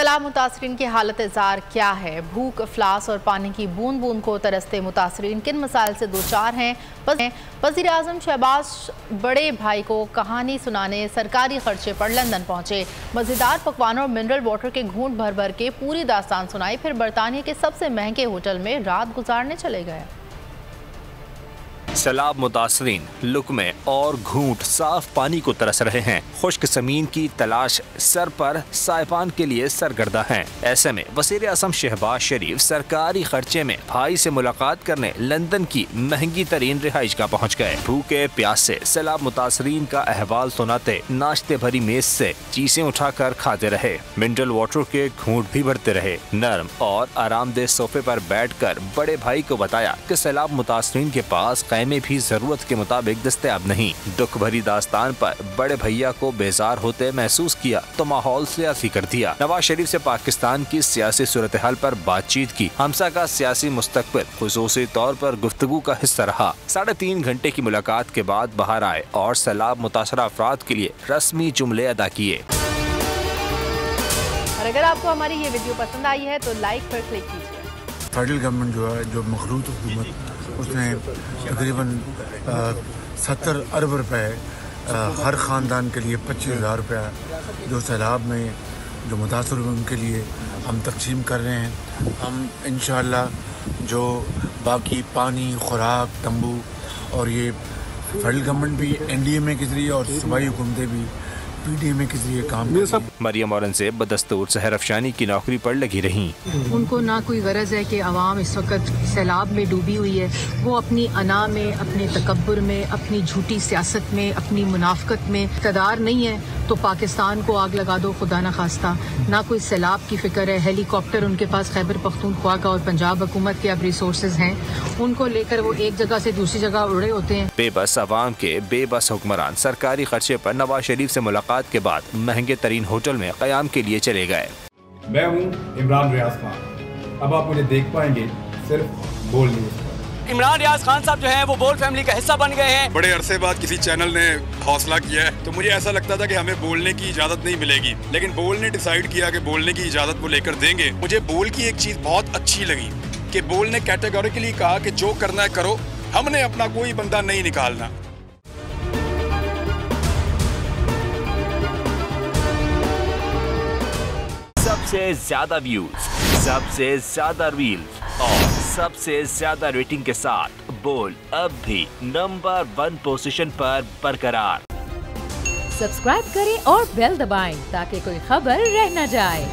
सैलाब मुतासरीन की हालत जार क्या है? भूख, अफलास और पानी की बूंद बूंद को तरसते मुतासरीन किन मसाइल से दो चार हैं? वज़ीर आज़म शहबाज बड़े भाई को कहानी सुनाने सरकारी खर्चे पर लंदन पहुंचे। मज़ेदार पकवानों और मिनरल वाटर के घूंट भर भर के पूरी दास्तान सुनाई, फिर बरतानिया के सबसे महंगे होटल में रात गुजारने चले गए। सैलाब मुतासरीन लुकमे और घूंट साफ पानी को तरस रहे हैं। खुश्क ज़मीन की तलाश सर पर साइबान के लिए सरगर्दा है। ऐसे में वज़ीर आज़म शहबाज शरीफ सरकारी खर्चे में भाई से मुलाकात करने लंदन की महंगी तरीन रिहाइश गाह पहुँच गए। भूखे प्यासे सैलाब मुतासरीन का अहवाल सुनाते नाश्ते भरी मेज से चीजें उठाकर खाते रहे। मिनरल वाटर के घूंट भी भरते रहे। नरम और आरामदेह सोफे पर बैठकर बड़े भाई को बताया कि सैलाब मुतासरीन के पास में भी जरूरत के मुताबिक दस्तयाब नहीं। दुख भरी दास्तान पर बड़े भैया को बेजार होते महसूस किया तो माहौल सियासी कर दिया। नवाज शरीफ से पाकिस्तान की सियासी सूरत हाल पर बातचीत की। हमसा का सियासी मुस्तकबिल खुसूसी तौर पर गुफ्तगू का हिस्सा रहा। 3.5 घंटे की मुलाकात के बाद बाहर आए और सैलाब मुतासरा अफराद के लिए रस्मी जुमले अदा किए। और अगर आपको हमारी ये वीडियो पसंद आई है तो लाइक पर क्लिक कीजिए। फेडरल गवर्नमेंट जो है, जो मखलूत हुकूमत, उसने तकरीबन 70 अरब रुपए हर ख़ानदान के लिए 25,000 रुपया जो सैलाब में जो मुतासर हुए उनके लिए हम तकसीम कर रहे हैं। हम इंशाअल्लाह जो बाकी पानी, खुराक, तंबू और ये फेडरल गवर्नमेंट भी NDMA के ज़रिए और सूबाई हुकूमतें भी PDMA के जरिए काम सब। मरियम औरंगज़ेब बदस्तूर सहर अफशानी की नौकरी पर लगी रहीं। उनको ना कोई गरज है कि अवाम इस वक्त सैलाब में डूबी हुई है। वो अपनी अना में, अपने तकब्बुर में, अपनी झूठी सियासत में, अपनी मुनाफकत में इक़्तिदार नहीं है तो पाकिस्तान को आग लगा दो, खुदा न खास्ता। ना कोई सैलाब की फिक्र है। हेलीकॉप्टर उनके पास खैबर पख्तूनख्वा का और पंजाब हुकूमत के अब रिसोर्सेज हैं, उनको लेकर वो एक जगह से दूसरी जगह उड़े होते हैं। बेबस अवाम के बेबस हुक्मरान सरकारी खर्चे पर नवाज शरीफ से मुलाकात के बाद महंगे तरीन होटल में क़याम के लिए चले गए। मैं हूँ इमरान रियाज खान। अब आप मुझे देख पाएंगे सिर्फ बोल न्यूज़ पर। इमरान रियाज खान साहब जो हैं वो बोल फैमिली का हिस्सा बन गए हैं। बड़े अरसे बाद किसी चैनल ने हौसला किया है, तो मुझे ऐसा लगता था कि हमें बोलने की इजाजत नहीं मिलेगी, लेकिन बोल ने डिसाइड किया कि बोलने की इजाजत वो लेकर देंगे। मुझे बोल की एक चीज बहुत अच्छी लगी कि बोल ने कैटेगोरिकली कहा कि जो करना है करो, हमने अपना कोई बंदा नहीं निकालना। सबसे ज्यादा व्यूज, सबसे ज्यादा रील्स और सबसे ज्यादा रेटिंग के साथ बोल अब भी नंबर 1 पोजीशन पर बरकरार। सब्सक्राइब करें और बेल दबाएं ताकि कोई खबर रह न जाए।